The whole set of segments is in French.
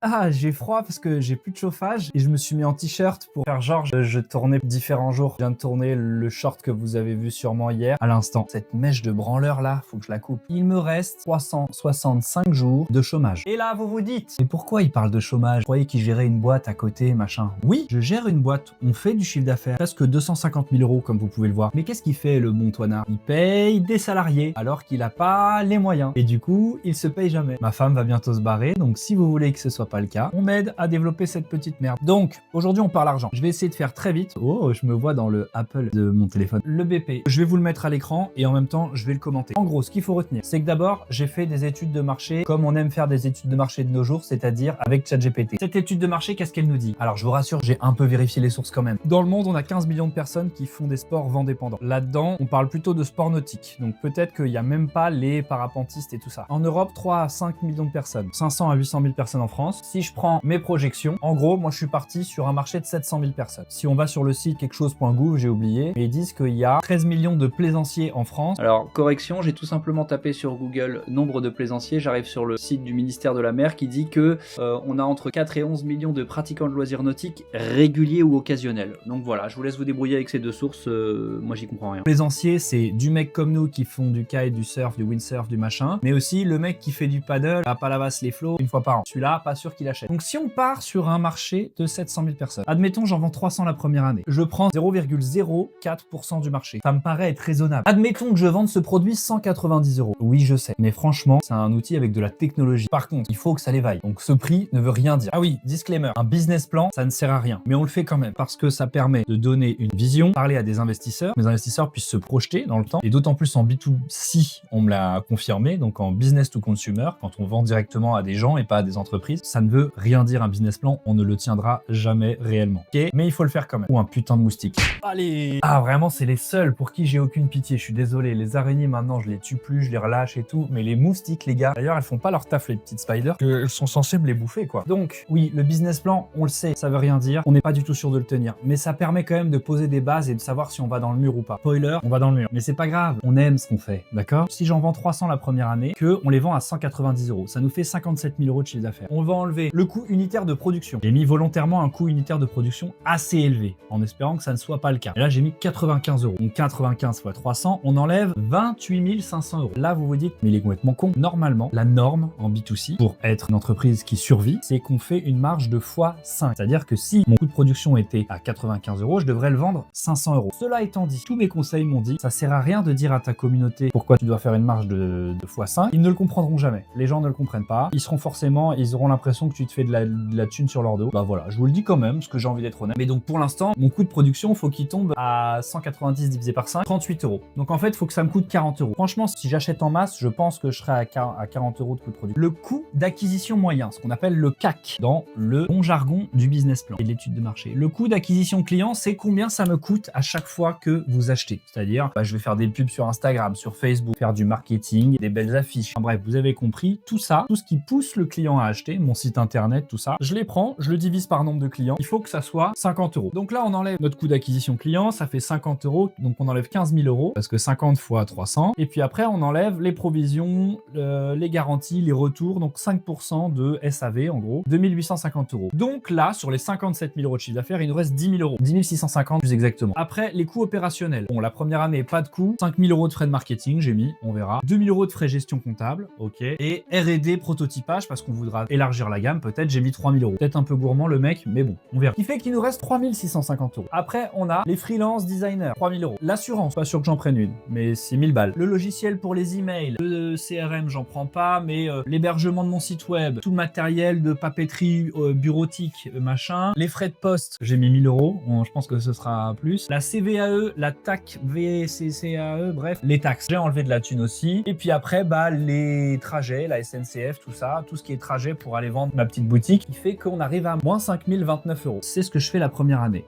Ah, j'ai froid parce que j'ai plus de chauffage et je me suis mis en t-shirt pour faire genre je tournais différents jours. Je viens de tourner le short que vous avez vu sûrement hier à l'instant. Cette mèche de branleur là, faut que je la coupe. Il me reste 365 jours de chômage. Et là, vous vous dites, mais pourquoi il parle de chômage? Je croyais qu'il gérait une boîte à côté, machin. Oui, je gère une boîte. On fait du chiffre d'affaires, presque 250 000 euros comme vous pouvez le voir. Mais qu'est-ce qu'il fait le bon toinard? Il paye des salariés alors qu'il a pas les moyens. Et du coup, il se paye jamais. Ma femme va bientôt se barrer, donc si vous voulez que ce soit pas le cas, on m'aide à développer cette petite merde. Donc, aujourd'hui, on parle argent. Je vais essayer de faire très vite. Oh, je me vois dans le Apple de mon téléphone. Le BP. Je vais vous le mettre à l'écran et en même temps, je vais le commenter. En gros, ce qu'il faut retenir, c'est que d'abord, j'ai fait des études de marché comme on aime faire des études de marché de nos jours, c'est-à-dire avec ChatGPT. Cette étude de marché, qu'est-ce qu'elle nous dit? Alors, je vous rassure, j'ai un peu vérifié les sources quand même. Dans le monde, on a 15 millions de personnes qui font des sports vent dépendants. Là-dedans, on parle plutôt de sport nautique. Donc, peut-être qu'il n'y a même pas les parapentistes et tout ça. En Europe, 3 à 5 millions de personnes. 500 à 800 000 personnes en France. Si je prends mes projections, en gros, moi, je suis parti sur un marché de 700 000 personnes. Si on va sur le site quelque chose.gouv, j'ai oublié, mais ils disent qu'il y a 13 millions de plaisanciers en France. Alors, correction, j'ai tout simplement tapé sur Google nombre de plaisanciers. J'arrive sur le site du ministère de la Mer qui dit que on a entre 4 et 11 millions de pratiquants de loisirs nautiques réguliers ou occasionnels. Donc voilà, je vous laisse vous débrouiller avec ces deux sources. Moi, j'y comprends rien. Plaisancier, c'est du mec comme nous qui font du kite, du surf, du windsurf, du machin, mais aussi le mec qui fait du paddle à Palavas-les-Flots une fois par an. Celui-là, pas sûr qu'il achète. Donc si on part sur un marché de 700 000 personnes, admettons j'en vends 300 la première année, je prends 0,04% du marché. Ça me paraît être raisonnable. Admettons que je vende ce produit 190 euros. Oui, je sais, mais franchement, c'est un outil avec de la technologie. Par contre, il faut que ça les vaille. Donc ce prix ne veut rien dire. Ah oui, disclaimer, un business plan, ça ne sert à rien, mais on le fait quand même parce que ça permet de donner une vision, parler à des investisseurs, les investisseurs puissent se projeter dans le temps, et d'autant plus en B2C, on me l'a confirmé, donc en business to consumer, quand on vend directement à des gens et pas à des entreprises, ça ne veut rien dire un business plan, on ne le tiendra jamais réellement. Ok, mais il faut le faire quand même. Ou un putain de moustique. Allez. Ah vraiment, c'est les seuls pour qui j'ai aucune pitié, je suis désolé, les araignées maintenant je les tue plus, je les relâche et tout, mais les moustiques les gars, d'ailleurs elles font pas leur taf les petites spiders, elles sont censées me les bouffer quoi. Donc oui, le business plan, on le sait, ça veut rien dire, on n'est pas du tout sûr de le tenir, mais ça permet quand même de poser des bases et de savoir si on va dans le mur ou pas. Spoiler, on va dans le mur. Mais c'est pas grave, on aime ce qu'on fait, d'accord? Si j'en vends 300 la première année, que on les vend à 190 euros, ça nous fait 57 000 euros de chiffre d'affaires. On va enlever le coût unitaire de production. J'ai mis volontairement un coût unitaire de production assez élevé, en espérant que ça ne soit pas le cas. Et là, j'ai mis 95 euros. Donc 95 fois 300, on enlève 28 500 euros. Là, vous vous dites, mais il est complètement con. Normalement, la norme en B2C, pour être une entreprise qui survit, c'est qu'on fait une marge de x5. C'est-à-dire que si mon coût de production était à 95 euros, je devrais le vendre 500 euros. Cela étant dit, tous mes conseils m'ont dit, ça sert à rien de dire à ta communauté pourquoi tu dois faire une marge de x5. Ils ne le comprendront jamais. Les gens ne le comprennent pas. Ils seront forcément, ils auront l'impression que tu te fais de la thune sur leur dos. Bah voilà, je vous le dis quand même, parce que j'ai envie d'être honnête. Mais donc pour l'instant, mon coût de production, faut qu'il tombe à 190 divisé par 5, 38 euros. Donc en fait, il faut que ça me coûte 40 euros. Franchement, si j'achète en masse, je pense que je serai à 40 euros de coût de production. Le coût d'acquisition moyen, ce qu'on appelle le CAC, dans le bon jargon du business plan et de l'étude de marché. Le coût d'acquisition client, c'est combien ça me coûte à chaque fois que vous achetez. C'est-à-dire, je vais faire des pubs sur Instagram, sur Facebook, faire du marketing, des belles affiches. Enfin, bref, vous avez compris, tout ça, tout ce qui pousse le client à acheter, mon site internet, tout ça, je les prends, je le divise par nombre de clients. Il faut que ça soit 50 euros. Donc là, on enlève notre coût d'acquisition client, ça fait 50 euros. Donc on enlève 15 000 euros, parce que 50 fois 300. Et puis après, on enlève les provisions, les garanties, les retours, donc 5% de SAV, en gros, 2850 euros. Donc là, sur les 57 000 euros de chiffre d'affaires, il nous reste 10 000 euros. 10 650 plus exactement. Après, les coûts opérationnels. Bon, la première année, pas de coûts. 5 000 euros de frais de marketing, j'ai mis, on verra. 2 000 euros de frais gestion comptable, ok. Et R&D prototypage, parce qu'on voudra élargir la gamme, peut-être, j'ai mis 3 000 euros. Peut-être un peu gourmand le mec, mais bon, on verra. Ce qui fait qu'il nous reste 3 650 euros. Après, on a les freelance designers, 3 000 euros. L'assurance, pas sûr que j'en prenne une, mais c'est 1000 balles. Le logiciel pour les emails, le CRM, j'en prends pas, mais l'hébergement de mon site web, tout le matériel de papeterie bureautique, machin, les frais de poste, j'ai mis 1000 euros. Bon, je pense que ce sera plus. La CVAE, la TAC VCCAE, bref, les taxes. J'ai enlevé de la thune aussi. Et puis après, bah, les trajets, la SNCF, tout ça, tout ce qui est trajet pour aller vendre ma petite boutique, qui fait qu'on arrive à moins 5029 euros. C'est ce que je fais la première année.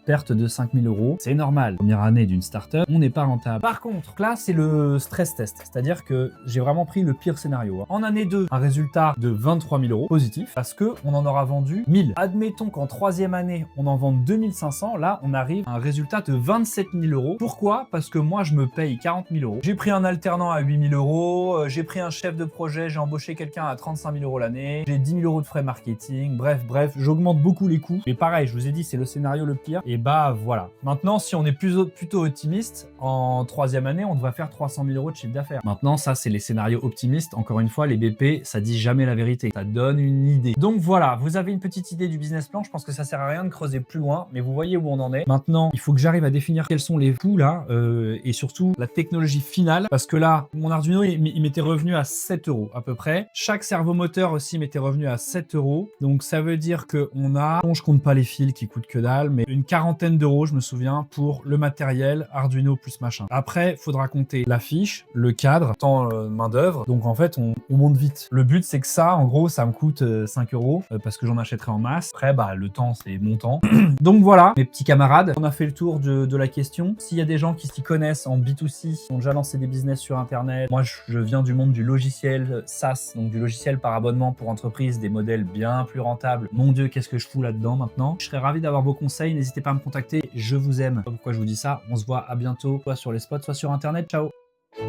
perte de 5000 €. C'est normal. Première année d'une startup, on n'est pas rentable. Par contre, là, c'est le stress test. C'est-à-dire que j'ai vraiment pris le pire scénario. En année 2, un résultat de 23 000 € positif parce que on en aura vendu 1000. Admettons qu'en troisième année, on en vende 2500. Là, on arrive à un résultat de 27 000 €. Pourquoi? Parce que moi, je me paye 40 000 €. J'ai pris un alternant à 8 000 €. J'ai pris un chef de projet. J'ai embauché quelqu'un à 35 000 € l'année. J'ai 10 000 € de frais marketing. Bref, j'augmente beaucoup les coûts. Mais pareil, je vous ai dit, c'est le scénario le pire. Et bah voilà. Maintenant, si on est plutôt optimiste, en troisième année, on devrait faire 300 000 € de chiffre d'affaires. Maintenant, ça, c'est les scénarios optimistes. Encore une fois, les BP, ça dit jamais la vérité. Ça donne une idée. Donc voilà, vous avez une petite idée du business plan. Je pense que ça sert à rien de creuser plus loin, mais vous voyez où on en est. Maintenant, il faut que j'arrive à définir quels sont les coûts là, et surtout la technologie finale, parce que là, mon Arduino, il m'était revenu à 7 € à peu près. Chaque servomoteur aussi m'était revenu à 7 €. Donc ça veut dire qu'on a, bon, je compte pas les fils qui coûtent que dalle, mais une quarantaine d'euros, je me souviens, pour le matériel Arduino plus machin. Après, faudra compter l'affiche, le cadre, temps main d'œuvre. Donc en fait, on monte vite. Le but, c'est que ça, en gros, ça me coûte 5 € parce que j'en achèterai en masse. Après, bah, le temps, c'est mon temps. Donc voilà, mes petits camarades, on a fait le tour de la question. S'il y a des gens qui s'y connaissent en B2C, qui ont déjà lancé des business sur Internet, moi, je viens du monde du logiciel SaaS, donc du logiciel par abonnement pour entreprise, des modèles bien plus rentables. Mon Dieu, qu'est-ce que je fous là-dedans maintenant? Je serais ravi d'avoir vos conseils. N'hésitez pas à me contacter. Je vous aime. Je sais pas pourquoi je vous dis ça. On se voit à bientôt, soit sur les spots, soit sur Internet. Ciao! J'ai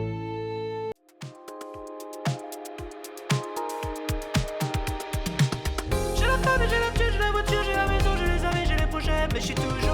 la femme et j'ai la thune, j'ai la voiture, j'ai la maison, j'ai les amis, j'ai les projets, mais je suis toujours